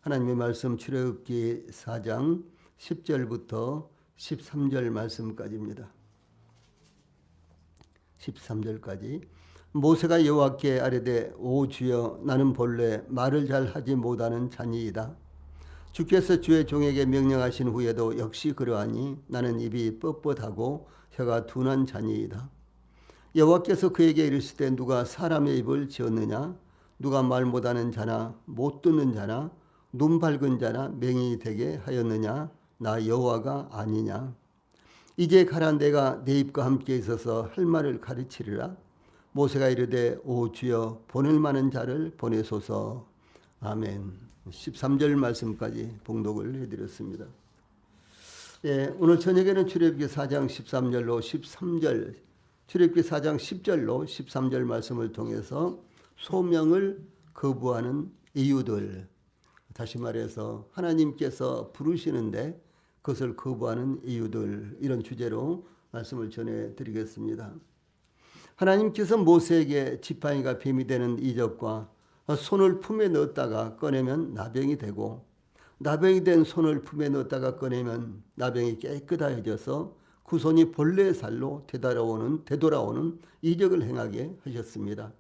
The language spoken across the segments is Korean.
하나님의 말씀 출애굽기 4장 10절부터 13절 말씀까지입니다. 13절까지. 모세가 여호와께 아뢰되 오 주여 나는 본래 말을 잘 하지 못하는 자니이다. 주께서 주의 종에게 명령하신 후에도 역시 그러하니 나는 입이 뻣뻣하고 혀가 둔한 자니이다. 여호와께서 그에게 이르시되 누가 사람의 입을 지었느냐? 누가 말 못하는 자나 못 듣는 자나 눈 밝은 자나 맹인이 되게 하였느냐? 나 여호와가 아니냐? 이제 가라 내가 내 입과 함께 있어서 할 말을 가르치리라. 모세가 이르되 오 주여 보낼 만한 자를 보내소서. 아멘. 13절 말씀까지 봉독을 해드렸습니다. 오늘 저녁에는 출애굽기 4장 13절로 13절, 출애굽기 4장 10절로 13절 말씀을 통해서 소명을 거부하는 이유들, 다시 말해서 하나님께서 부르시는데 그것을 거부하는 이유들, 이런 주제로 말씀을 전해드리겠습니다. 하나님께서 모세에게 지팡이가 뱀이 되는 이적과 손을 품에 넣었다가 꺼내면 나병이 되고 나병이 된 손을 품에 넣었다가 꺼내면 나병이 깨끗해져서 그 손이 벌레의 살로 되돌아오는 이적을 행하게 하셨습니다.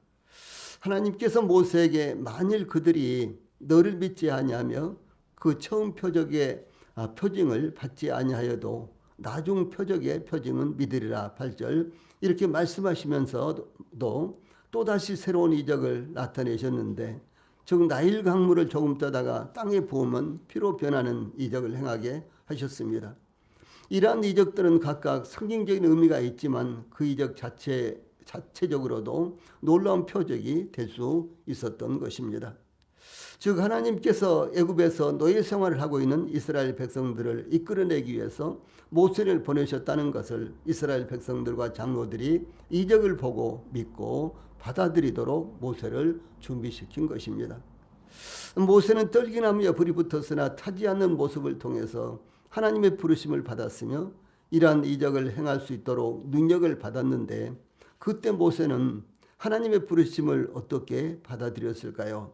하나님께서 모세에게 만일 그들이 너를 믿지 아니하며 그 처음 표적의 표징을 받지 아니하여도 나중 표적의 표징은 믿으리라 8절 이렇게 말씀하시면서도 또다시 새로운 이적을 나타내셨는데, 즉 나일 강물을 조금 떠다가 땅에 부으면 피로 변하는 이적을 행하게 하셨습니다. 이러한 이적들은 각각 상징적인 의미가 있지만 그 이적 자체적으로도 놀라운 표적이 될 수 있었던 것입니다. 즉 하나님께서 애굽에서 노예 생활을 하고 있는 이스라엘 백성들을 이끌어내기 위해서 모세를 보내셨다는 것을 이스라엘 백성들과 장로들이 이적을 보고 믿고 받아들이도록 모세를 준비시킨 것입니다. 모세는 떨기나무에 불이 붙었으나 타지 않는 모습을 통해서 하나님의 부르심을 받았으며 이러한 이적을 행할 수 있도록 능력을 받았는데, 그때 모세는 하나님의 부르심을 어떻게 받아들였을까요?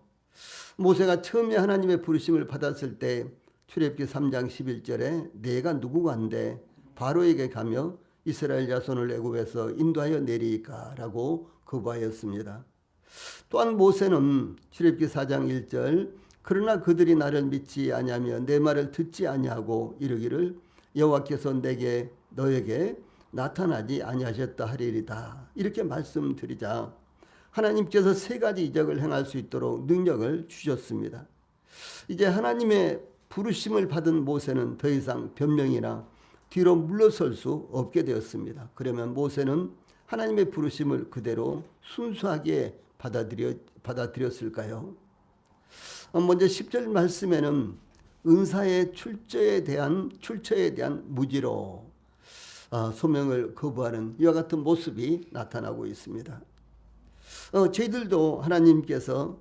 모세가 처음에 하나님의 부르심을 받았을 때 출애굽기 3장 11절에 내가 누구간데 바로에게 가며 이스라엘 자손을 애굽에서 인도하여 내리까 라고 거부하였습니다. 또한 모세는 출애굽기 4장 1절 그러나 그들이 나를 믿지 아니하며 내 말을 듣지 아니하고 이르기를 여호와께서 너에게 나타나지 아니하셨다 하리이다 이렇게 말씀드리자 하나님께서 세 가지 이적을 행할 수 있도록 능력을 주셨습니다. 이제 하나님의 부르심을 받은 모세는 더 이상 변명이나 뒤로 물러설 수 없게 되었습니다. 그러면 모세는 하나님의 부르심을 그대로 순수하게 받아들였을까요? 먼저 10절 말씀에는 은사의 출처에 대한 무지로 소명을 거부하는 이와 같은 모습이 나타나고 있습니다. 저희들도 하나님께서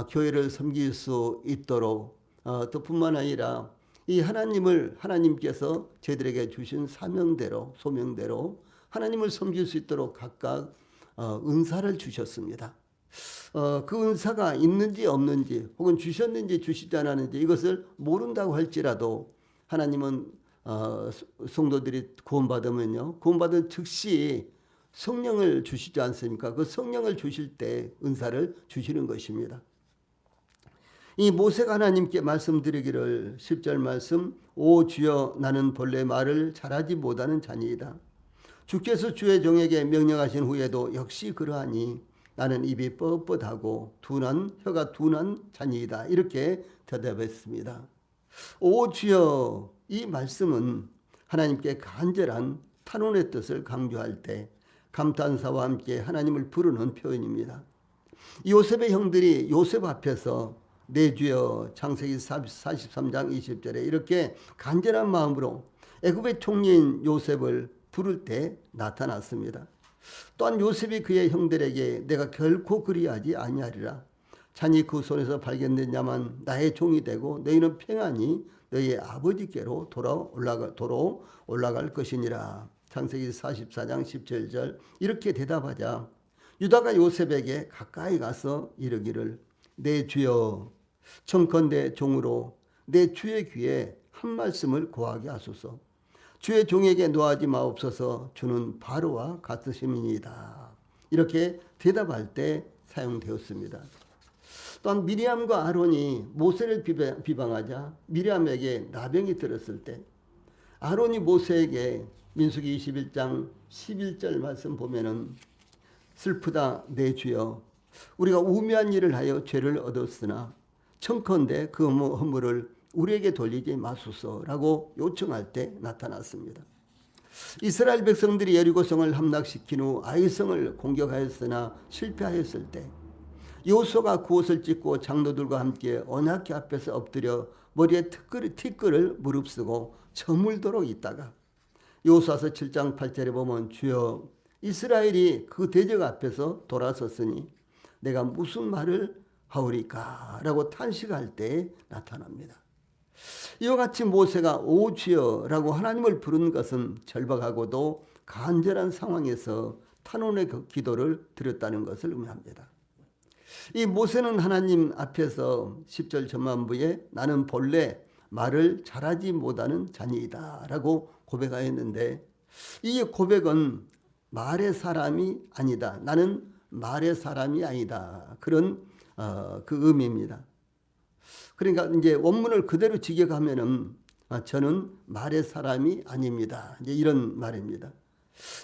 교회를 섬길 수 있도록 또 뿐만 아니라 이 하나님께서 저희들에게 주신 사명대로 소명대로 하나님을 섬길 수 있도록 각각 은사를 주셨습니다. 그 은사가 있는지 없는지 혹은 주셨는지 주시지 않았는지 이것을 모른다고 할지라도 하나님은 성도들이 구원받으면요, 구원받은 즉시 성령을 주시지 않습니까? 그 성령을 주실 때 은사를 주시는 것입니다. 이 모세가 하나님께 말씀드리기를 10절 말씀 오 주여 나는 본래 말을 잘하지 못하는 자니이다. 주께서 주의 종에게 명령하신 후에도 역시 그러하니 나는 입이 뻣뻣하고 혀가 둔한 자니이다 이렇게 대답했습니다. 오 주여, 이 말씀은 하나님께 간절한 탄원의 뜻을 강조할 때 감탄사와 함께 하나님을 부르는 표현입니다. 요셉의 형들이 요셉 앞에서 내 주여 창세기 43장 20절에 이렇게 간절한 마음으로 애굽의 총리인 요셉을 부를 때 나타났습니다. 또한 요셉이 그의 형들에게 내가 결코 그리하지 아니하리라. 잔이 그 손에서 발견된 자만 나의 종이 되고 너희는 평안히 너희의 아버지께로 올라갈 것이니라. 창세기 44장 17절 이렇게 대답하자 유다가 요셉에게 가까이 가서 이르기를 내 주여 청컨대 종으로 내 주의 귀에 한 말씀을 고하게 하소서. 주의 종에게 노하지 마옵소서. 주는 바로와 같으심이니이다. 이렇게 대답할 때 사용되었습니다. 또한 미리암과 아론이 모세를 비방하자 미리암에게 나병이 들었을 때 아론이 모세에게 민수기 21장 11절 말씀 보면은 슬프다 내 주여 우리가 우매한 일을 하여 죄를 얻었으나 청컨대 그 허물을 우리에게 돌리지 마소서라고 요청할 때 나타났습니다. 이스라엘 백성들이 여리고성을 함락시킨 후 아이성을 공격하였으나 실패하였을 때 여호수아가 그옷을 찢고 장로들과 함께 언약궤 앞에서 엎드려 머리에 티끌을 무릅쓰고 저물도록 있다가 여호수아서 7장 8절에 보면 주여 이스라엘이 그 대적 앞에서 돌아섰으니 내가 무슨 말을 하오리까 라고 탄식할 때 나타납니다. 이와 같이 모세가 오 주여라고 하나님을 부른 것은 절박하고도 간절한 상황에서 탄원의 기도를 드렸다는 것을 의미합니다. 이 모세는 하나님 앞에서 10절 전반부에 나는 본래 말을 잘하지 못하는 자니이다 라고 고백하였는데 이 고백은 말의 사람이 아니다. 나는 말의 사람이 아니다. 그런 그 의미입니다. 그러니까 이제 원문을 그대로 직역하면은 저는 말의 사람이 아닙니다. 이제 이런 말입니다.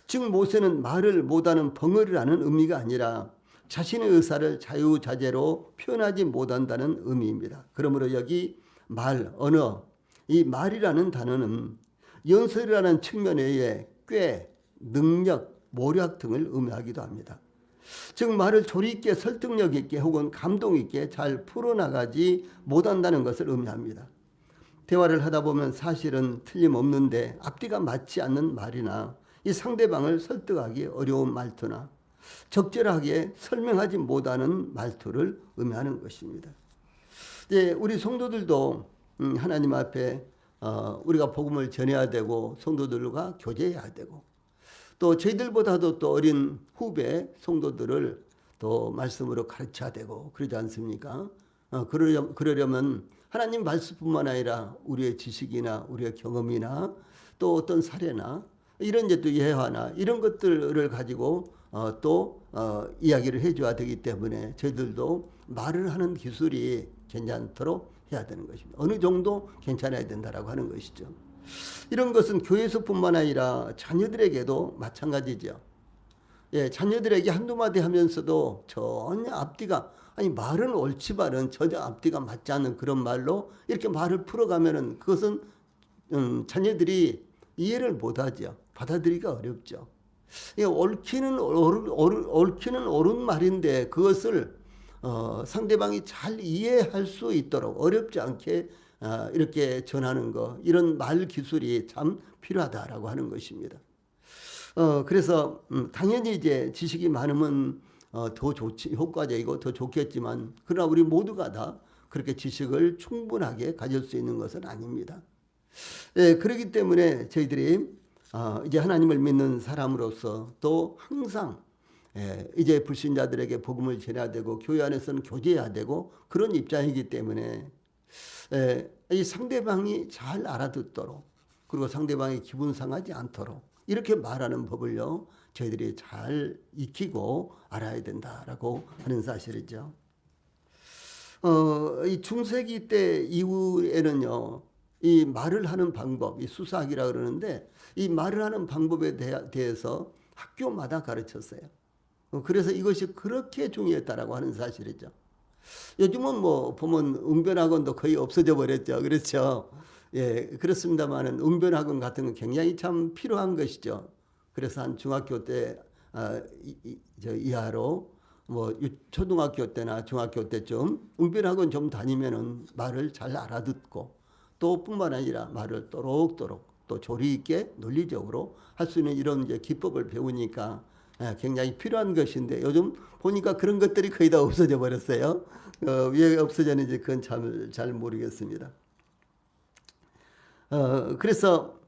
즉 모세는 말을 못하는 벙어리라는 의미가 아니라 자신의 의사를 자유자재로 표현하지 못한다는 의미입니다. 그러므로 여기 말, 언어, 이 말이라는 단어는 연설이라는 측면에 의해 꽤, 능력, 모략 등을 의미하기도 합니다. 즉 말을 조리 있게 설득력 있게 혹은 감동 있게 잘 풀어나가지 못한다는 것을 의미합니다. 대화를 하다 보면 사실은 틀림없는데 앞뒤가 맞지 않는 말이나 이 상대방을 설득하기 어려운 말투나 적절하게 설명하지 못하는 말투를 의미하는 것입니다. 이제 우리 성도들도 하나님 앞에 우리가 복음을 전해야 되고 성도들과 교제해야 되고 또 저희들보다도 또 어린 후배 성도들을 또 말씀으로 가르쳐야 되고 그러지 않습니까? 그러려면 하나님 말씀뿐만 아니라 우리의 지식이나 우리의 경험이나 또 어떤 사례나 이런 이제 또 예화나 이런 것들을 가지고 또 이야기를 해줘야 되기 때문에 저희들도 말을 하는 기술이 괜찮도록 해야 되는 것입니다. 어느 정도 괜찮아야 된다라고 하는 것이죠. 이런 것은 교회에서뿐만 아니라 자녀들에게도 마찬가지죠. 예, 자녀들에게 한두 마디 하면서도 전혀 앞뒤가 아니 말은 옳지만은 전혀 앞뒤가 맞지 않는 그런 말로 이렇게 말을 풀어가면은 그것은 자녀들이 이해를 못하죠. 받아들이기가 어렵죠. 예, 옳기는 옳은 말인데 그것을 상대방이 잘 이해할 수 있도록 어렵지 않게 이렇게 전하는 거 이런 말 기술이 참 필요하다라고 하는 것입니다. 그래서 당연히 이제 지식이 많으면 더 좋지 효과적이고 더 좋겠지만 그러나 우리 모두가 다 그렇게 지식을 충분하게 가질 수 있는 것은 아닙니다. 예, 그렇기 때문에 저희들이 이제 하나님을 믿는 사람으로서 또 항상 이제 불신자들에게 복음을 전해야 되고 교회 안에서는 교제해야 되고 그런 입장이기 때문에 이 상대방이 잘 알아듣도록 그리고 상대방이 기분 상하지 않도록 이렇게 말하는 법을요 저희들이 잘 익히고 알아야 된다라고 하는 사실이죠. 이 중세기 때 이후에는요 이 말을 하는 방법, 이 수사학이라 그러는데 이 말을 하는 방법에 대해서 학교마다 가르쳤어요. 그래서 이것이 그렇게 중요했다라고 하는 사실이죠. 요즘은 뭐 보면 웅변학원도 거의 없어져 버렸죠. 그렇죠. 예, 그렇습니다만은 웅변학원 같은 건 굉장히 참 필요한 것이죠. 그래서 한 중학교 때 이하로 뭐 초등학교 때나 중학교 때쯤 웅변학원 좀 다니면은 말을 잘 알아듣고 또 뿐만 아니라 말을 또록또록 또 조리 있게 논리적으로 할 수 있는 이런 이제 기법을 배우니까 굉장히 필요한 것인데 요즘 보니까 그런 것들이 거의 다 없어져 버렸어요. 왜 없어졌는지 그건 잘 모르겠습니다. 그래서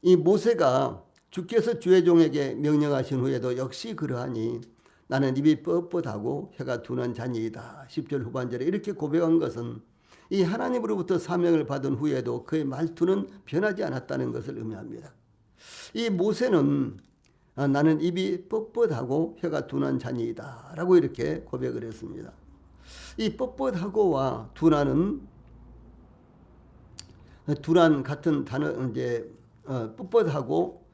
이 모세가 주께서 주의 종에게 명령하신 후에도 역시 그러하니 나는 입이 뻣뻣하고 혀가 둔한 자니이다. 10절 후반절에 이렇게 고백한 것은 이 하나님으로부터 사명을 받은 후에도 그의 말투는 변하지 않았다는 것을 의미합니다. 이 모세는 나는 입이 뻣뻣하고 혀가 둔한 자니이다 라고 이렇게 고백을 했습니다. 이 뻣뻣하고와 둔한 같은 단어, 이제 뻣뻣하고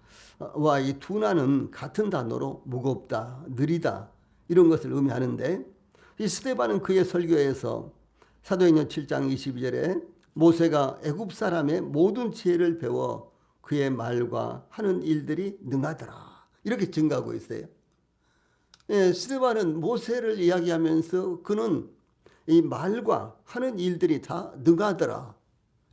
와 이 둔한은 같은 단어로 무겁다, 느리다 이런 것을 의미하는데, 이 스데반은 그의 설교에서 사도행전 7장 22절에 모세가 애굽 사람의 모든 지혜를 배워 그의 말과 하는 일들이 능하더라 이렇게 증가하고 있어요. 예, 스데반은 모세를 이야기하면서 그는 이 말과 하는 일들이 다 능하더라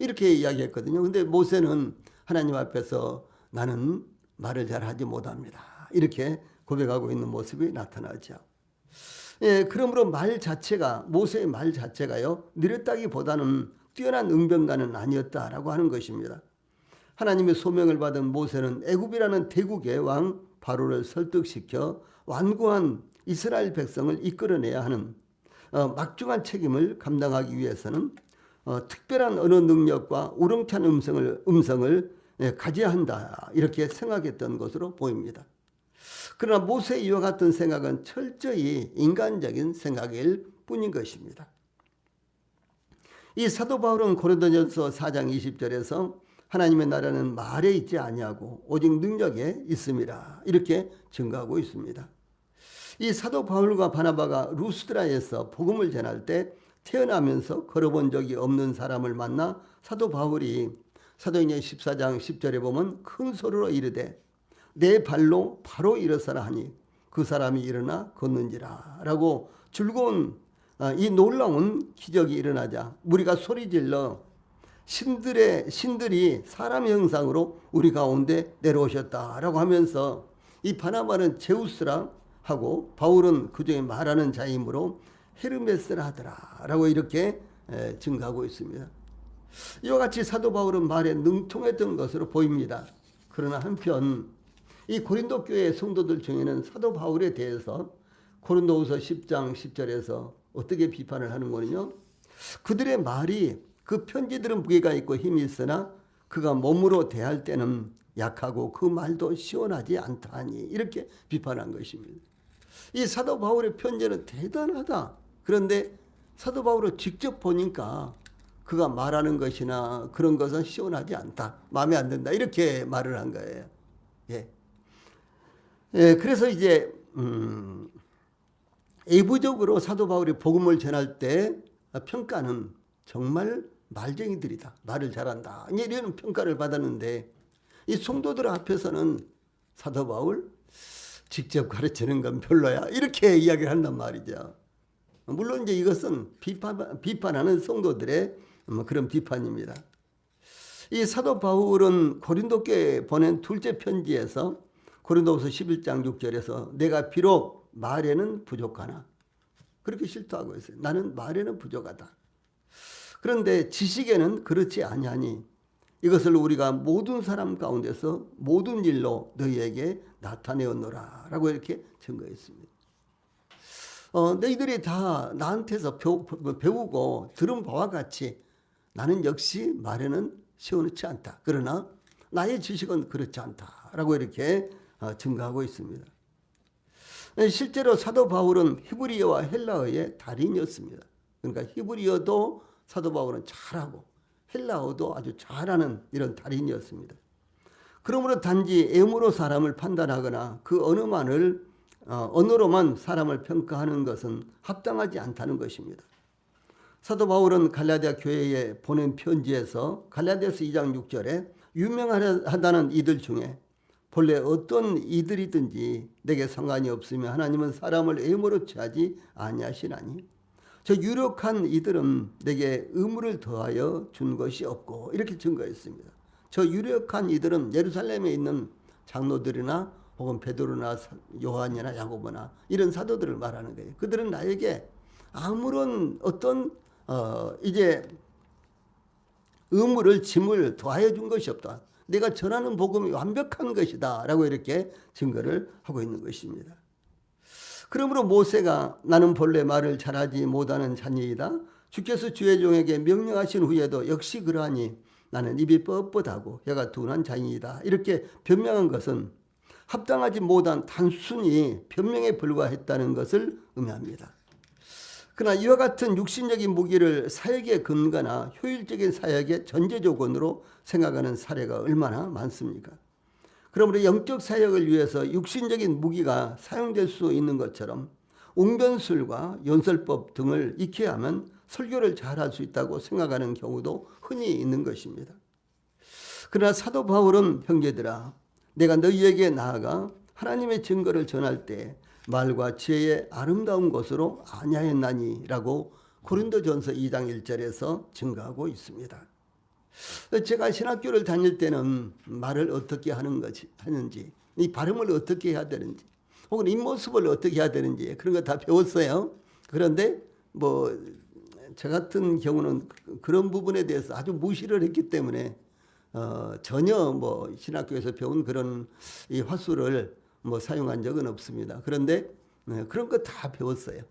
이렇게 이야기했거든요. 근데 모세는 하나님 앞에서 나는 말을 잘 하지 못합니다 이렇게 고백하고 있는 모습이 나타나죠. 예, 그러므로 모세의 말 자체가요, 느렸다기보다는 뛰어난 응변가는 아니었다라고 하는 것입니다. 하나님의 소명을 받은 모세는 애굽이라는 대국의 왕 바로를 설득시켜 완고한 이스라엘 백성을 이끌어내야 하는 막중한 책임을 감당하기 위해서는 특별한 언어 능력과 우렁찬 음성을 가져야 한다 이렇게 생각했던 것으로 보입니다. 그러나 모세 이와 같은 생각은 철저히 인간적인 생각일 뿐인 것입니다. 이 사도 바울은 고린도전서 4장 20절에서 하나님의 나라는 말에 있지 아니하고 오직 능력에 있음이라 이렇게 증거하고 있습니다. 이 사도 바울과 바나바가 루스드라에서 복음을 전할 때 태어나면서 걸어본 적이 없는 사람을 만나 사도 바울이 사도행전 14장 10절에 보면 큰 소리로 이르되 내 발로 바로 일어서라 하니 그 사람이 일어나 걷는지라 라고 즐거운 이 놀라운 기적이 일어나자 무리가 소리질러 신들이 사람 형상으로 우리 가운데 내려오셨다라고 하면서 이 바나바는 제우스라 하고 바울은 그중에 말하는 자이므로 헤르메스라 하더라 라고 이렇게 증가하고 있습니다. 이와 같이 사도 바울은 말에 능통했던 것으로 보입니다. 그러나 한편 이 고린도 교회의 성도들 중에는 사도 바울에 대해서 고린도후서 10장 10절에서 어떻게 비판을 하는 거는요, 그들의 말이 그 편지들은 무게가 있고 힘이 있으나 그가 몸으로 대할 때는 약하고 그 말도 시원하지 않다 하니 이렇게 비판한 것입니다. 이 사도 바울의 편지는 대단하다. 그런데 사도 바울을 직접 보니까 그가 말하는 것이나 그런 것은 시원하지 않다. 마음에 안 든다. 이렇게 말을 한 거예요. 예. 예, 그래서 이제 외부적으로 사도 바울이 복음을 전할 때 평가는 정말 말쟁이들이다. 말을 잘한다. 이런 평가를 받았는데 이 성도들 앞에서는 사도 바울 직접 가르치는 건 별로야. 이렇게 이야기를 한단 말이죠. 물론 이제 이것은 비판하는 성도들의 그런 비판입니다. 이 사도 바울은 고린도 교회에 보낸 둘째 편지에서 고린도후서 11장 6절에서 내가 비록 말에는 부족하나 그렇게 실토하고 있어요. 나는 말에는 부족하다. 그런데 지식에는 그렇지 아니하니 이것을 우리가 모든 사람 가운데서 모든 일로 너희에게 나타내었노라 라고 이렇게 증거했습니다. 너희들이 다 나한테서 배우고 들은 바와 같이 나는 역시 말에는 시원치 않다. 그러나 나의 지식은 그렇지 않다 라고 이렇게 증거하고 있습니다. 실제로 사도 바울은 히브리어와 헬라어의 달인이었습니다. 그러니까 히브리어도 사도 바울은 잘하고 헬라어도 아주 잘하는 이런 달인이었습니다. 그러므로 단지 외모로 사람을 판단하거나 그 언어로만 사람을 평가하는 것은 합당하지 않다는 것입니다. 사도 바울은 갈라디아 교회에 보낸 편지에서 갈라디아서 2장 6절에 유명하다는 이들 중에 본래 어떤 이들이든지 내게 상관이 없으며 하나님은 사람을 외모로 취하지 아니하시나니 저 유력한 이들은 내게 의무를 더하여 준 것이 없고 이렇게 증거했습니다. 저 유력한 이들은 예루살렘에 있는 장로들이나 혹은 베드로나 요한이나 야고보나 이런 사도들을 말하는 거예요. 그들은 나에게 아무런 어떤 이제 의무를 짐을 더하여 준 것이 없다. 내가 전하는 복음이 완벽한 것이다 라고 이렇게 증거를 하고 있는 것입니다. 그러므로 모세가 나는 본래 말을 잘하지 못하는 자니이다. 주께서 주의 종에게 명령하신 후에도 역시 그러하니 나는 입이 뻣뻣하고 혀가 둔한 자니이다. 이렇게 변명한 것은 합당하지 못한 단순히 변명에 불과했다는 것을 의미합니다. 그러나 이와 같은 육신적인 무기를 사역의 근거나 효율적인 사역의 전제 조건으로 생각하는 사례가 얼마나 많습니까? 그러므로 영적 사역을 위해서 육신적인 무기가 사용될 수 있는 것처럼 웅변술과 연설법 등을 익혀야 하면 설교를 잘할 수 있다고 생각하는 경우도 흔히 있는 것입니다. 그러나 사도 바울은 형제들아 내가 너희에게 나아가 하나님의 증거를 전할 때 말과 지혜의 아름다운 것으로 아냐했나니 라고 고린도전서 2장 1절에서 증거하고 있습니다. 제가 신학교를 다닐 때는 말을 어떻게 하는지, 이 발음을 어떻게 해야 되는지, 혹은 입모습을 어떻게 해야 되는지 그런 거 다 배웠어요. 그런데 저 같은 경우는 그런 부분에 대해서 아주 무시를 했기 때문에 전혀 신학교에서 배운 그런 이 화술을 사용한 적은 없습니다. 그런데 그런 거 다 배웠어요.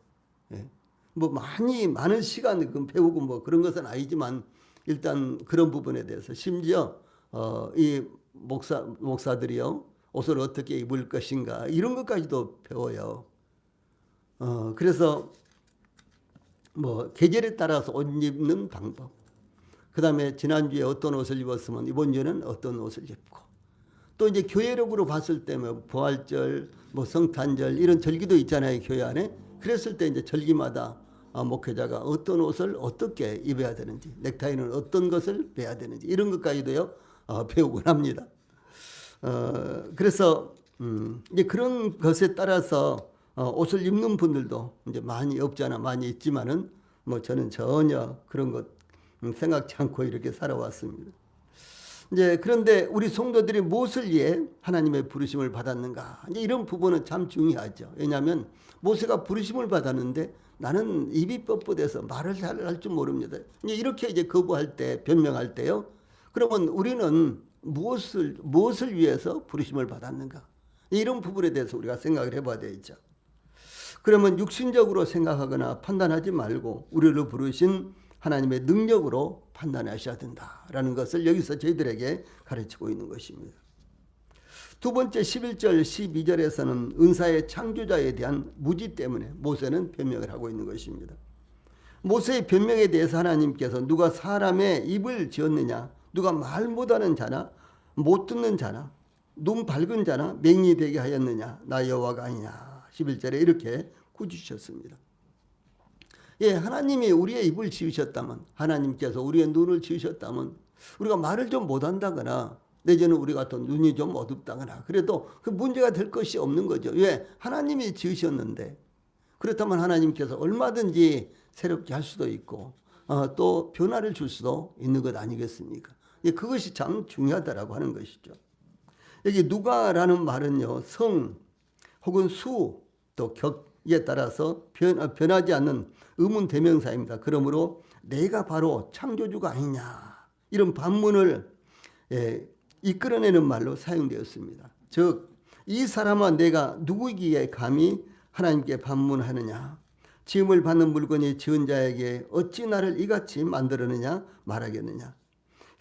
많은 시간 배우고 그런 것은 아니지만 일단 그런 부분에 대해서 심지어 이 목사들이요 옷을 어떻게 입을 것인가 이런 것까지도 배워요. 그래서 계절에 따라서 옷 입는 방법, 그 다음에 지난주에 어떤 옷을 입었으면 이번 주에는 어떤 옷을 입고, 또 이제 교회력으로 봤을 때 부활절, 성탄절 이런 절기도 있잖아요, 교회 안에. 그랬을 때 이제 절기마다 목회자가 어떤 옷을 어떻게 입어야 되는지, 넥타이는 어떤 것을 매야 되는지 이런 것까지도요 배우곤 합니다. 그래서 이제 그런 것에 따라서 옷을 입는 분들도 이제 많이 없지 않아 많이 있지만은 저는 전혀 그런 것 생각지 않고 이렇게 살아왔습니다. 이제 그런데 우리 성도들이 무엇을 위해 하나님의 부르심을 받았는가? 이제 이런 부분은 참 중요하죠. 왜냐하면 모세가 부르심을 받았는데 나는 입이 뻣뻣해서 말을 잘 할 줄 모릅니다. 이렇게 이제 거부할 때, 변명할 때요. 그러면 우리는 무엇을 위해서 부르심을 받았는가? 이런 부분에 대해서 우리가 생각을 해봐야 되죠. 그러면 육신적으로 생각하거나 판단하지 말고 우리를 부르신 하나님의 능력으로 판단하셔야 된다라는 것을 여기서 저희들에게 가르치고 있는 것입니다. 두 번째 11절 12절에서는 은사의 창조자에 대한 무지 때문에 모세는 변명을 하고 있는 것입니다. 모세의 변명에 대해서 하나님께서 누가 사람의 입을 지었느냐, 누가 말 못하는 자나 못 듣는 자나 눈 밝은 자나 맹인이 되게 하였느냐, 나 여호와가 아니냐. 11절에 이렇게 꾸짖으셨습니다. 하나님이 우리의 입을 지으셨다면, 하나님께서 우리의 눈을 지으셨다면 우리가 말을 좀 못한다거나 내지는 우리가 또 눈이 좀 어둡다거나 그래도 그 문제가 될 것이 없는 거죠. 왜? 하나님이 지으셨는데, 그렇다면 하나님께서 얼마든지 새롭게 할 수도 있고 또 변화를 줄 수도 있는 것 아니겠습니까? 그것이 참 중요하다라고 하는 것이죠. 여기 누가라는 말은요, 성 혹은 수 또 격에 따라서 변하지 않는 의문 대명사입니다. 그러므로 내가 바로 창조주가 아니냐 이런 반문을 이끌어내는 말로 사용되었습니다. 즉 이 사람아 내가 누구이기에 감히 하나님께 반문하느냐, 지음을 받는 물건이 지은 자에게 어찌 나를 이같이 만들었느냐 말하겠느냐.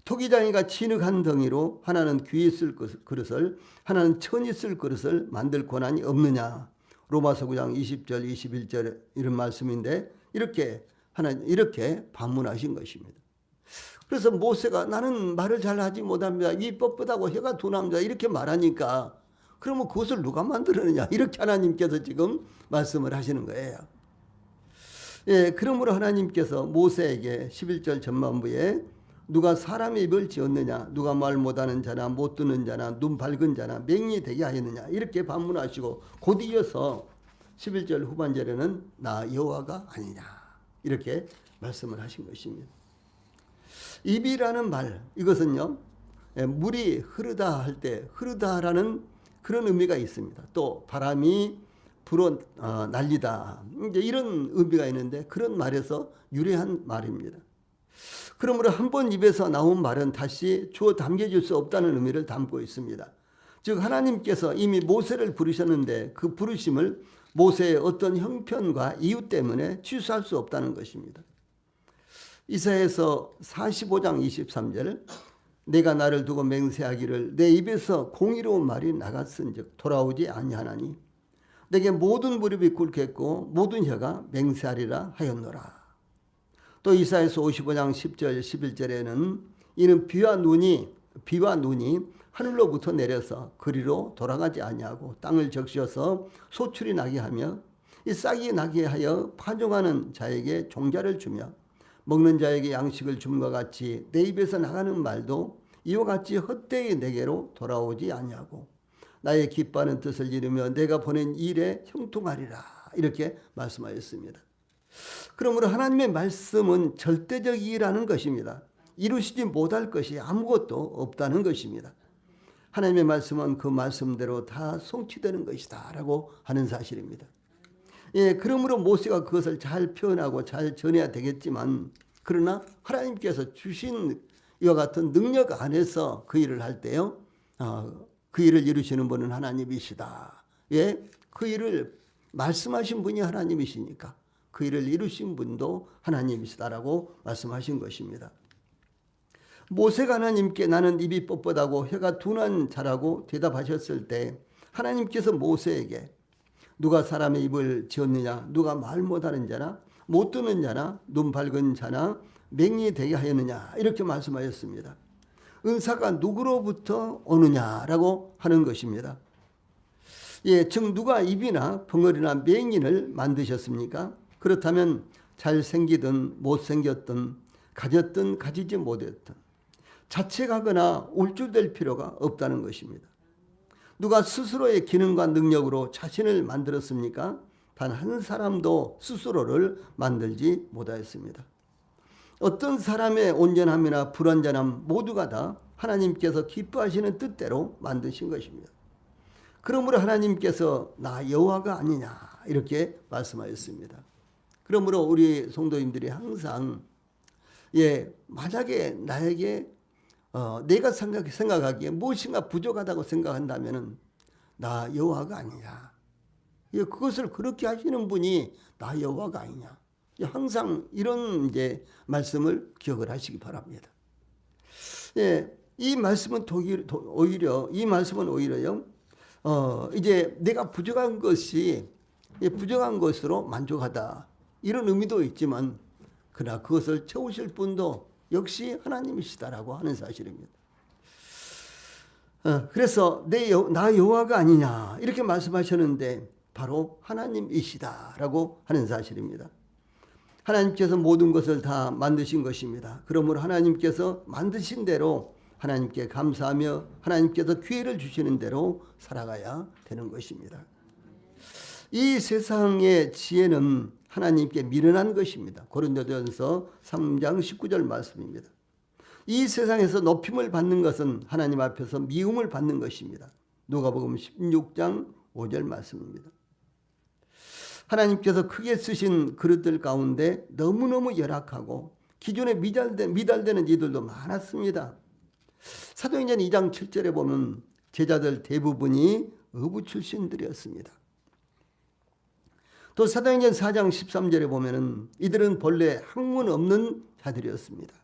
토기장이가 진흙한 덩이로 하나는 귀에 쓸 그릇을 하나는 천이 쓸 그릇을 만들 권한이 없느냐. 로마서 9장 20절 21절 이런 말씀인데 이렇게 반문하신 것입니다. 그래서 모세가 나는 말을 잘 하지 못합니다. 입이 뻣뻣하고 혀가 둔합니다. 이렇게 말하니까 그러면 그것을 누가 만들었느냐. 이렇게 하나님께서 지금 말씀을 하시는 거예요. 그러므로 하나님께서 모세에게 11절 전반부에 누가 사람의 입을 지었느냐, 누가 말 못하는 자나 못 듣는 자나 눈 밝은 자나 맹인이 되게 하였느냐 이렇게 반문하시고 곧 이어서 11절 후반절에는 나 여호와가 아니냐 이렇게 말씀을 하신 것입니다. 입이라는 말, 이것은요 물이 흐르다 할 때 흐르다라는 그런 의미가 있습니다. 또 바람이 불어 날리다 이제 이런 의미가 있는데 그런 말에서 유래한 말입니다. 그러므로 한 번 입에서 나온 말은 다시 주어 담겨질 수 없다는 의미를 담고 있습니다. 즉 하나님께서 이미 모세를 부르셨는데 그 부르심을 모세의 어떤 형편과 이유 때문에 취소할 수 없다는 것입니다. 이사야서 45장 23절 내가 나를 두고 맹세하기를 내 입에서 공의로운 말이 나갔은즉 돌아오지 아니하나니 내게 모든 무릎이 꿇겠고 모든 혀가 맹세하리라 하였노라. 또 이사야서 55장 10절 11절에는 이는 비와 눈이 하늘로부터 내려서 그리로 돌아가지 아니하고 땅을 적셔서 소출이 나게 하며 이 싹이 나게 하여 파종하는 자에게 종자를 주며 먹는 자에게 양식을 줌과 같이 내 입에서 나가는 말도 이와 같이 헛되이 내게로 돌아오지 아니하고 나의 기뻐하는 뜻을 이루며 내가 보낸 일에 형통하리라. 이렇게 말씀하였습니다. 그러므로 하나님의 말씀은 절대적이라는 것입니다. 이루시지 못할 것이 아무것도 없다는 것입니다. 하나님의 말씀은 그 말씀대로 다 성취되는 것이다 라고 하는 사실입니다. 예, 그러므로 모세가 그것을 잘 표현하고 잘 전해야 되겠지만 그러나 하나님께서 주신 이와 같은 능력 안에서 그 일을 할 때요, 그 일을 이루시는 분은 하나님이시다. 예, 그 일을 말씀하신 분이 하나님이시니까 그 일을 이루신 분도 하나님이시다라고 말씀하신 것입니다. 모세가 하나님께 나는 입이 뻣뻣하고 혀가 둔한 자라고 대답하셨을 때 하나님께서 모세에게 누가 사람의 입을 지었느냐, 누가 말 못하는 자나 못 듣는 자나 눈 밝은 자나 맹인이 되게 하였느냐 이렇게 말씀하셨습니다. 은사가 누구로부터 오느냐라고 하는 것입니다. 예, 즉 누가 입이나 벙어리나 맹인을 만드셨습니까? 그렇다면 잘생기든 못생겼든 가졌든 가지지 못했든 자책하거나 울줄될 필요가 없다는 것입니다. 누가 스스로의 기능과 능력으로 자신을 만들었습니까? 단 한 사람도 스스로를 만들지 못하였습니다. 어떤 사람의 온전함이나 불완전함 모두가 다 하나님께서 기뻐하시는 뜻대로 만드신 것입니다. 그러므로 하나님께서 나 여호와가 아니냐 이렇게 말씀하셨습니다. 그러므로 우리 성도님들이 항상 만약에 나에게 내가 생각하기에 무엇인가 부족하다고 생각한다면 나 여호와가 아니냐. 그것을 그렇게 하시는 분이 나 여호와가 아니냐. 항상 이런 말씀을 기억을 하시기 바랍니다. 이 말씀은 오히려 이제 내가 부족한 것이 부족한 것으로 만족하다 이런 의미도 있지만 그러나 그것을 채우실 분도 역시 하나님이시다라고 하는 사실입니다. 그래서 나 여호와가 아니냐 이렇게 말씀하셨는데 바로 하나님이시다라고 하는 사실입니다. 하나님께서 모든 것을 다 만드신 것입니다. 그러므로 하나님께서 만드신 대로 하나님께 감사하며 하나님께서 기회를 주시는 대로 살아가야 되는 것입니다. 이 세상의 지혜는 하나님께 미련한 것입니다. 고린도전서 3장 19절 말씀입니다. 이 세상에서 높임을 받는 것은 하나님 앞에서 미움을 받는 것입니다. 누가복음 16장 5절 말씀입니다. 하나님께서 크게 쓰신 그릇들 가운데 너무너무 열악하고 기존에 미달되는 이들도 많았습니다. 사도행전 2장 7절에 보면 제자들 대부분이 어부 출신들이었습니다. 또 사도행전 4장 13절에 보면 이들은 본래 학문 없는 자들이었습니다.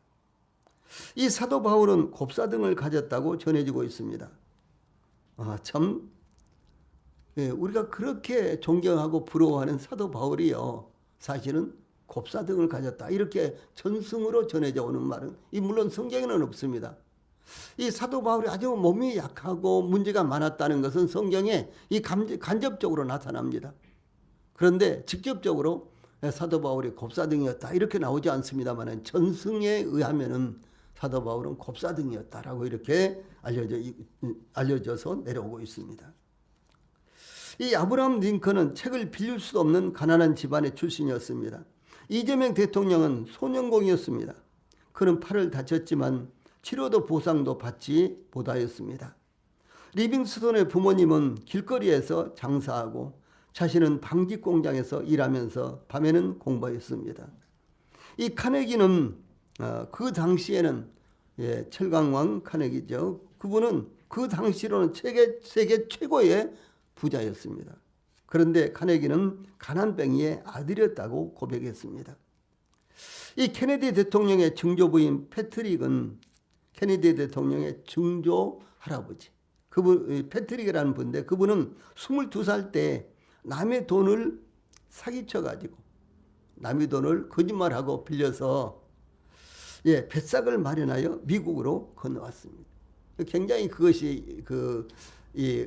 이 사도 바울은 곱사등을 가졌다고 전해지고 있습니다. 우리가 그렇게 존경하고 부러워하는 사도 바울이요 사실은 곱사등을 가졌다 이렇게 전승으로 전해져 오는 말은 물론 성경에는 없습니다. 이 사도 바울이 아주 몸이 약하고 문제가 많았다는 것은 성경에 간접적으로 나타납니다. 그런데 직접적으로 사도 바울이 곱사등이었다 이렇게 나오지 않습니다만 전승에 의하면은 사도 바울은 곱사등이었다라고 이렇게 알려져서 내려오고 있습니다. 이 아브라함 링컨은 책을 빌릴 수 없는 가난한 집안의 출신이었습니다. 이재명 대통령은 소년공이었습니다. 그는 팔을 다쳤지만 치료도 보상도 받지 못하였습니다. 리빙스톤의 부모님은 길거리에서 장사하고 자신은 방직 공장에서 일하면서 밤에는 공부했습니다. 이 카네기는 그 당시에는 철강왕 카네기죠. 그분은 그 당시로는 세계 최고의 부자였습니다. 그런데 카네기는 가난뱅이의 아들이었다고 고백했습니다. 이 케네디 대통령의 증조부인 패트릭은 케네디 대통령의 증조 할아버지. 그분 패트릭이라는 분인데 그분은 22살 때 남의 돈을 사기쳐가지고 남의 돈을 거짓말하고 빌려서 뱃삭을 마련하여 미국으로 건너왔습니다. 굉장히 그것이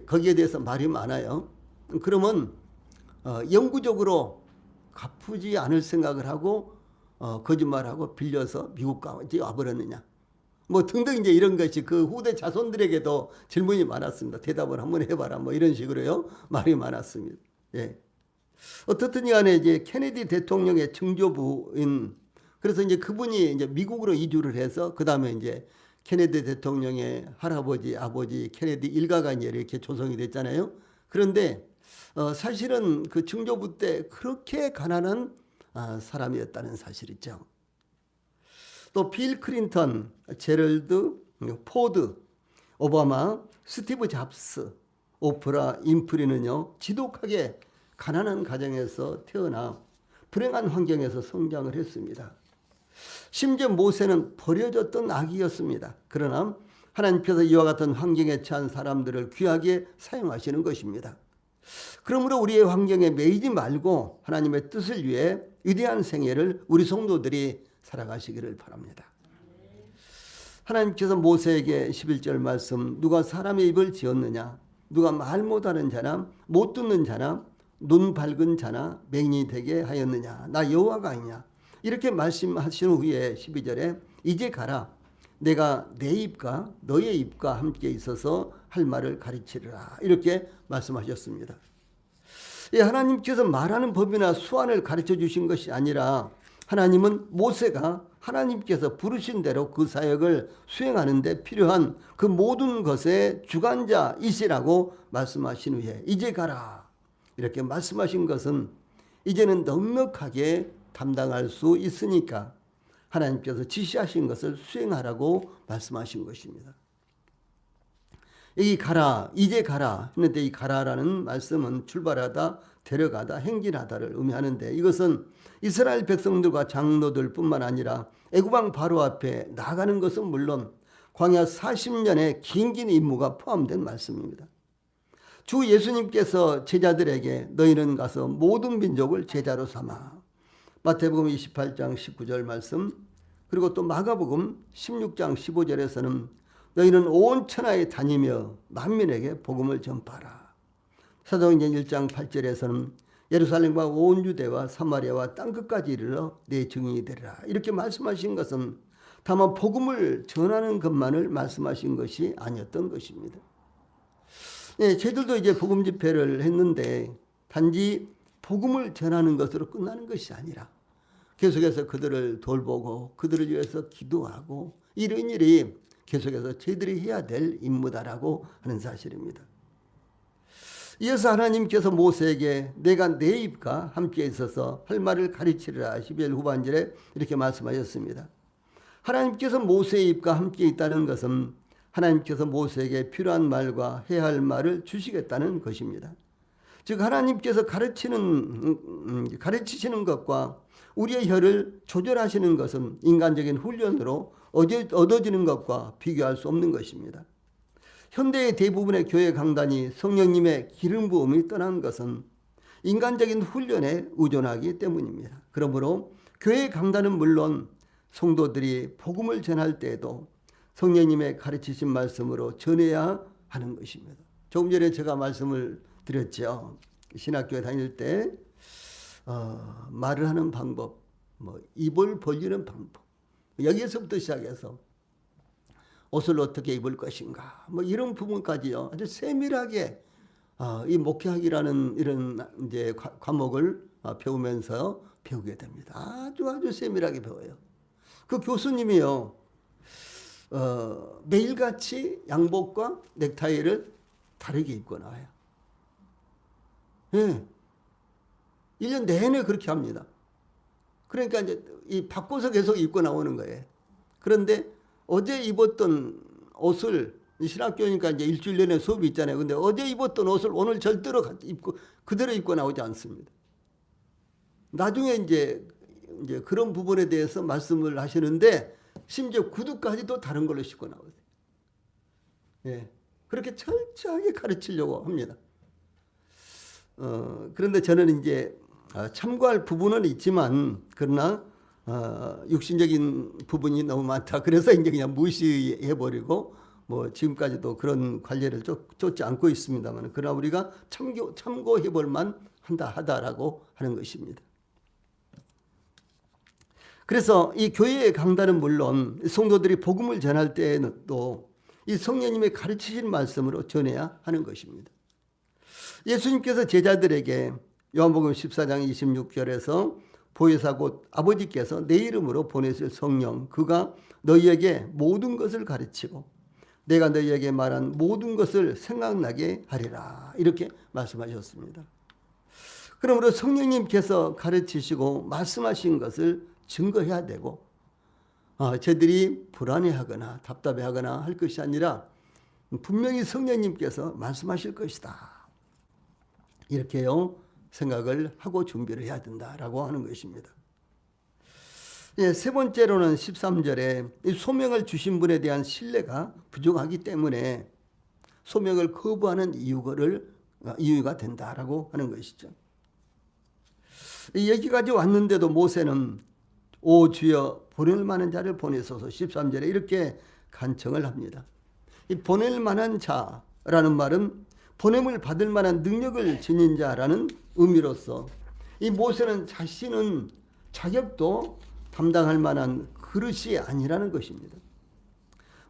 거기에 대해서 말이 많아요. 그러면 영구적으로 갚지 않을 생각을 하고 거짓말하고 빌려서 미국까지 와버렸느냐. 뭐 등등 이제 이런 것이 그 후대 자손들에게도 질문이 많았습니다. 대답을 한번 해봐라. 뭐 이런 식으로요. 말이 많았습니다. 예. 어떻든 간에 이제 케네디 대통령의 증조부인 그래서 이제 그분이 이제 미국으로 이주를 해서 그 다음에 이제 케네디 대통령의 할아버지, 아버지 케네디 일가가 이제 이렇게 조성이 됐잖아요. 그런데 사실은 그 증조부 때 그렇게 가난한 사람이었다는 사실이죠. 또 빌 클린턴, 제럴드 포드, 오바마, 스티브 잡스, 오프라 인프리는요 지독하게 가난한 가정에서 태어나 불행한 환경에서 성장을 했습니다. 심지어 모세는 버려졌던 아기였습니다. 그러나 하나님께서 이와 같은 환경에 처한 사람들을 귀하게 사용하시는 것입니다. 그러므로 우리의 환경에 매이지 말고 하나님의 뜻을 위해 위대한 생애를 우리 성도들이 살아가시기를 바랍니다. 하나님께서 모세에게 11절 말씀 누가 사람의 입을 지었느냐 누가 말 못하는 자나 못 듣는 자나 눈 밝은 자나 맹인이 되게 하였느냐 나 여호와가 아니냐 이렇게 말씀하신 후에 12절에 이제 가라 내가 내 입과 너의 입과 함께 있어서 할 말을 가르치리라 이렇게 말씀하셨습니다. 하나님께서 말하는 법이나 수완을 가르쳐 주신 것이 아니라 하나님은 모세가 하나님께서 부르신 대로 그 사역을 수행하는 데 필요한 그 모든 것의 주관자이시라고 말씀하신 후에 이제 가라 이렇게 말씀하신 것은 이제는 넉넉하게 담당할 수 있으니까 하나님께서 지시하신 것을 수행하라고 말씀하신 것입니다. 여기 가라, 이제 가라 했는데 이 가라라는 말씀은 출발하다, 데려가다, 행진하다를 의미하는데 이것은 이스라엘 백성들과 장로들 뿐만 아니라 애굽왕 바로 앞에 나가는 것은 물론 광야 40년의 긴 임무가 포함된 말씀입니다. 주 예수님께서 제자들에게 너희는 가서 모든 민족을 제자로 삼아 마태복음 28장 19절 말씀 그리고 또 마가복음 16장 15절에서는 너희는 온 천하에 다니며 만민에게 복음을 전파하라. 사도행전 1장 8절에서는 예루살렘과 온 유대와 사마리아와 땅끝까지 이르러 내 증인이 되리라. 이렇게 말씀하신 것은 다만 복음을 전하는 것만을 말씀하신 것이 아니었던 것입니다. 저희들도 이제 복음 집회를 했는데 단지 복음을 전하는 것으로 끝나는 것이 아니라 계속해서 그들을 돌보고 그들을 위해서 기도하고 이런 일이 계속해서 저희들이 해야 될 임무다라고 하는 사실입니다. 이어서 하나님께서 모세에게 내가 내 입과 함께 있어서 할 말을 가르치리라 12절 후반절에 이렇게 말씀하셨습니다. 하나님께서 모세의 입과 함께 있다는 것은 하나님께서 모세에게 필요한 말과 해야 할 말을 주시겠다는 것입니다. 즉 하나님께서 가르치시는 것과 우리의 혀를 조절하시는 것은 인간적인 훈련으로 얻어지는 것과 비교할 수 없는 것입니다. 현대의 대부분의 교회 강단이 성령님의 기름 부음이 떠난 것은 인간적인 훈련에 의존하기 때문입니다. 그러므로 교회 강단은 물론 성도들이 복음을 전할 때에도 성령님의 가르치신 말씀으로 전해야 하는 것입니다. 조금 전에 제가 말씀을 드렸죠. 신학교에 다닐 때 말을 하는 방법, 입을 벌리는 방법, 여기에서부터 시작해서 옷을 어떻게 입을 것인가, 이런 부분까지요. 아주 세밀하게 이 목회학이라는 이런 이제 과목을 배우면서 배우게 됩니다. 아주 세밀하게 배워요. 그 교수님이요. 매일같이 양복과 넥타이를 다르게 입고 나와요. 예. 1년 내내 그렇게 합니다. 그러니까 이제 바꿔서 계속 입고 나오는 거예요. 그런데 어제 입었던 옷을 신학교니까 이제 일주일 내내 수업이 있잖아요. 근데 어제 입었던 옷을 오늘 절대로 입고 그대로 입고 나오지 않습니다. 나중에 이제 그런 부분에 대해서 말씀을 하시는데 심지어 구두까지도 다른 걸로 신고 나오세요. 예. 그렇게 철저하게 가르치려고 합니다. 그런데 저는 이제 참고할 부분은 있지만 그러나 육신적인 부분이 너무 많다. 그래서 이제 그냥 무시해버리고 뭐 지금까지도 그런 관례를 쫓지 않고 있습니다만 그러나 우리가 참고해볼 만한다 하다라고 하는 것입니다. 그래서 이 교회의 강단은 물론 성도들이 복음을 전할 때에는 또 이 성령님의 가르치신 말씀으로 전해야 하는 것입니다. 예수님께서 제자들에게 요한복음 14장 26절에서 보혜사 곧 아버지께서 내 이름으로 보내실 성령 그가 너희에게 모든 것을 가르치고 내가 너희에게 말한 모든 것을 생각나게 하리라 이렇게 말씀하셨습니다. 그러므로 성령님께서 가르치시고 말씀하신 것을 증거해야 되고 저들이 불안해하거나 답답해하거나 할 것이 아니라 분명히 성령님께서 말씀하실 것이다. 이렇게요 생각을 하고 준비를 해야 된다라고 하는 것입니다. 세 번째로는 13절에 소명을 주신 분에 대한 신뢰가 부족하기 때문에 소명을 거부하는 이유가 된다라고 하는 것이죠. 여기까지 왔는데도 모세는 오 주여 보낼 만한 자를 보내소서 13절에 이렇게 간청을 합니다. 이 보낼 만한 자라는 말은 보냄을 받을 만한 능력을 지닌 자라는 의미로서 이 모세는 자신은 자격도 담당할 만한 그릇이 아니라는 것입니다.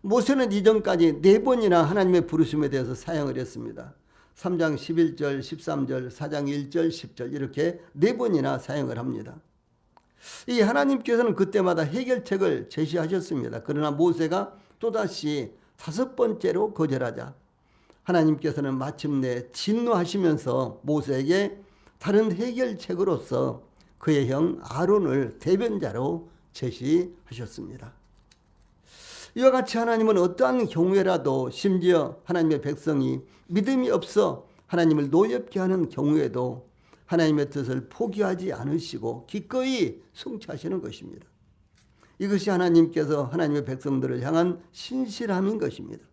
모세는 이전까지 4번이나 하나님의 부르심에 대해서 사용을 했습니다. 3장 11절, 13절, 4장 1절, 10절 이렇게 4번이나 사용을 합니다. 이 하나님께서는 그때마다 해결책을 제시하셨습니다. 그러나 모세가 또다시 5번째로 거절하자 하나님께서는 마침내 진노하시면서 모세에게 다른 해결책으로서 그의 형 아론을 대변자로 제시하셨습니다. 이와 같이 하나님은 어떠한 경우에라도 심지어 하나님의 백성이 믿음이 없어 하나님을 노엽게 하는 경우에도 하나님의 뜻을 포기하지 않으시고 기꺼이 성취하시는 것입니다. 이것이 하나님께서 하나님의 백성들을 향한 신실함인 것입니다.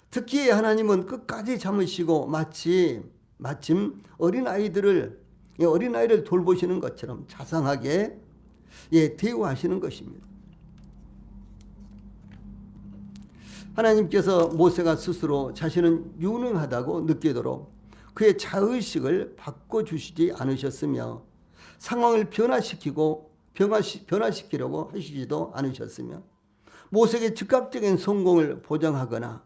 특히 하나님은 끝까지 참으시고 마침 어린아이를 돌보시는 것처럼 자상하게 대우하시는 것입니다. 하나님께서 모세가 스스로 자신은 유능하다고 느끼도록 그의 자의식을 바꿔주시지 않으셨으며 상황을 변화시키려고 하시지도 않으셨으며 모세에게 즉각적인 성공을 보장하거나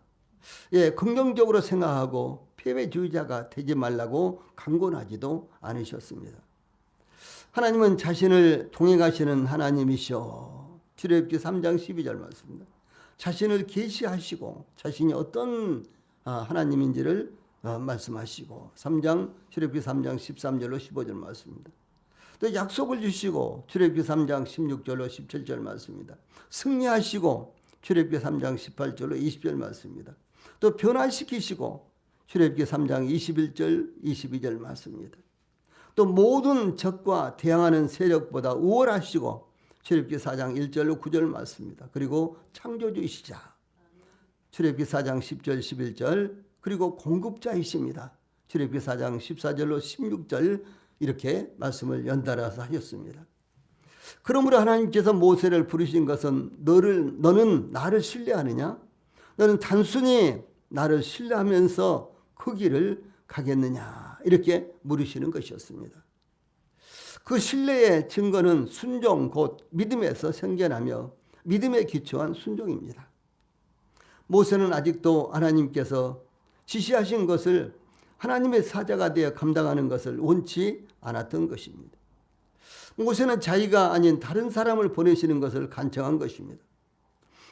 긍정적으로 생각하고 패배주의자가 되지 말라고 강권하지도 않으셨습니다. 하나님은 자신을 통행하시는 하나님이시오. 출애굽기 3장 12절 말씀입니다. 자신을 계시하시고 자신이 어떤 하나님인지를 말씀하시고 출애굽기 3장 13절로 15절 말씀입니다. 또 약속을 주시고 출애굽기 3장 16절로 17절 말씀입니다. 승리하시고 출애굽기 3장 18절로 20절 말씀입니다. 또 변화시키시고 출애굽기 3장 21절 22절 말씀입니다. 또 모든 적과 대항하는 세력보다 우월하시고 출애굽기 4장 1절로 9절 말씀입니다. 그리고 창조주이시자 출애굽기 4장 10절 11절 그리고 공급자이십니다. 출애굽기 4장 14절로 16절 이렇게 말씀을 연달아서 하셨습니다. 그러므로 하나님께서 모세를 부르신 것은 너는 나를 신뢰하느냐? 너는 단순히 나를 신뢰하면서 그 길을 가겠느냐? 이렇게 물으시는 것이었습니다. 그 신뢰의 증거는 순종 곧 믿음에서 생겨나며 믿음에 기초한 순종입니다. 모세는 아직도 하나님께서 지시하신 것을 하나님의 사자가 되어 감당하는 것을 원치 않았던 것입니다. 모세는 자기가 아닌 다른 사람을 보내시는 것을 간청한 것입니다.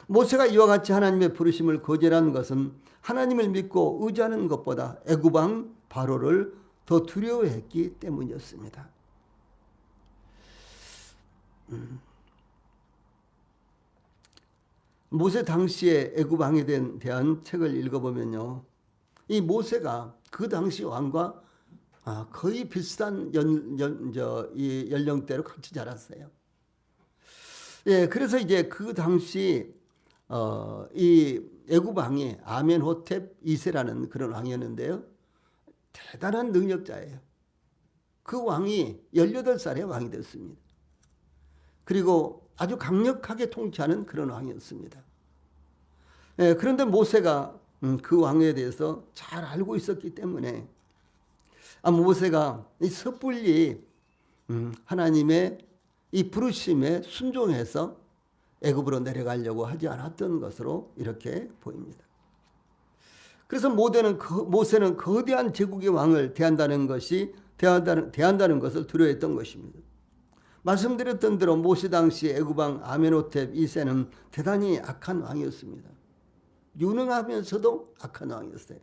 모세가 이와 같이 하나님의 부르심을 거절한 것은 하나님을 믿고 의지하는 것보다 애굽왕 바로를 더 두려워했기 때문이었습니다. 모세 당시에 애굽 왕에 대한 책을 읽어보면요, 이 모세가 그 당시 왕과 거의 비슷한 이 연령대로 같이 자랐어요. 예, 그래서 이제 그 당시 이 애굽 왕이 아멘호텝 2세라는 그런 왕이었는데요, 대단한 능력자예요. 그 왕이 18살에 왕이 됐습니다. 그리고 아주 강력하게 통치하는 그런 왕이었습니다. 예, 그런데 모세가 그 왕에 대해서 잘 알고 있었기 때문에 모세가 이 섣불리 하나님의 이 부르심에 순종해서 애굽으로 내려가려고 하지 않았던 것으로 이렇게 보입니다. 그래서 모세는 거대한 제국의 왕을 대한다는 것을 두려워했던 것입니다. 말씀드렸던 대로 모세 당시 애굽 왕 아멘호텝 2세는 대단히 악한 왕이었습니다. 유능하면서도 악한 왕이었어요.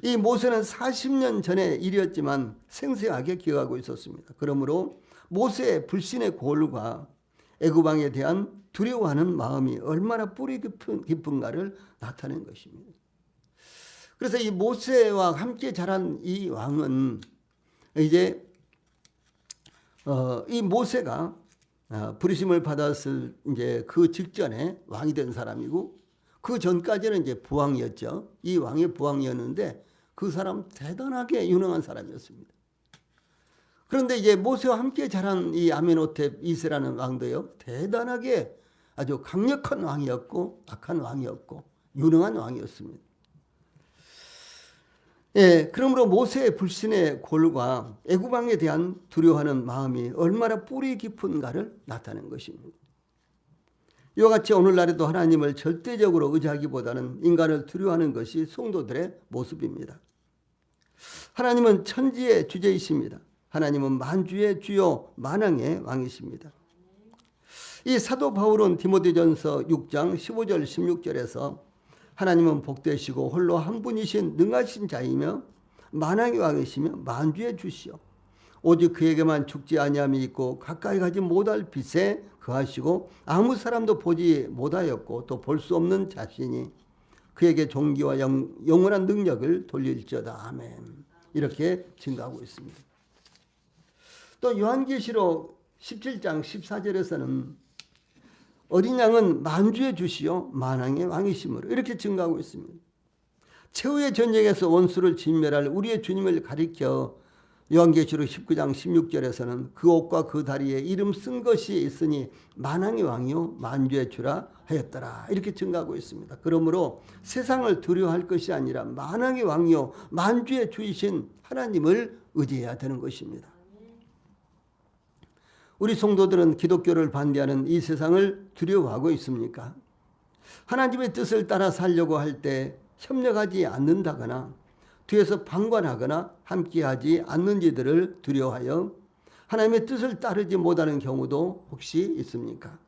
이 모세는 40년 전의 일이었지만 생생하게 기억하고 있었습니다. 그러므로 모세의 불신의 고울과 애굽 왕에 대한 두려워하는 마음이 얼마나 뿌리 깊은가를 나타낸 것입니다. 그래서 이 모세와 함께 자란 이 왕은 이제 이 모세가 부르심을 받았을 이제 그 직전에 왕이 된 사람이고, 그 전까지는 이제 부왕이었죠. 이 왕의 부왕이었는데 그 사람 대단하게 유능한 사람이었습니다. 그런데 이제 모세와 함께 자란 이 아멘호텝 2세라는 왕도요, 대단하게 아주 강력한 왕이었고 악한 왕이었고 유능한 왕이었습니다. 예, 그러므로 모세의 불신의 골과 애굽 왕에 대한 두려워하는 마음이 얼마나 뿌리 깊은가를 나타낸 것입니다. 이와 같이 오늘날에도 하나님을 절대적으로 의지하기보다는 인간을 두려워하는 것이 성도들의 모습입니다. 하나님은 천지의 주제이십니다. 하나님은 만주의 주요 만왕의 왕이십니다. 이 사도 바울은 디모데전서 6장 15절 16절에서 하나님은 복되시고 홀로 한 분이신 능하신 자이며 만왕의 왕이시며 만주의 주시오. 오직 그에게만 죽지 아니함이 있고 가까이 가지 못할 빛에 거하시고 아무 사람도 보지 못하였고 또 볼 수 없는 자신이 그에게 존귀와 영원한 능력을 돌릴지어다. 아멘. 이렇게 증거하고 있습니다. 또 요한계시록 17장 14절에서는 어린 양은 만주의 주시요 만왕의 왕이심으로 이렇게 증거하고 있습니다. 최후의 전쟁에서 원수를 진멸할 우리의 주님을 가리켜 요한계시록 19장 16절에서는 그 옷과 그 다리에 이름 쓴 것이 있으니 만왕의 왕이요 만주의 주라 하였더라. 이렇게 증거하고 있습니다. 그러므로 세상을 두려워할 것이 아니라 만왕의 왕이요 만주의 주이신 하나님을 의지해야 되는 것입니다. 우리 성도들은 기독교를 반대하는 이 세상을 두려워하고 있습니까? 하나님의 뜻을 따라 살려고 할 때 협력하지 않는다거나 뒤에서 방관하거나 함께하지 않는 이들을 두려워하여 하나님의 뜻을 따르지 못하는 경우도 혹시 있습니까?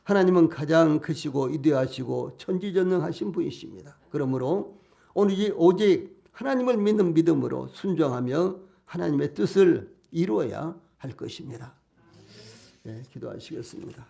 하나님은 가장 크시고 위대하시고 천지전능하신 분이십니다. 그러므로 오직 하나님을 믿는 믿음으로 순종하며 하나님의 뜻을 이루어야 할 것입니다. 네, 기도하시겠습니다.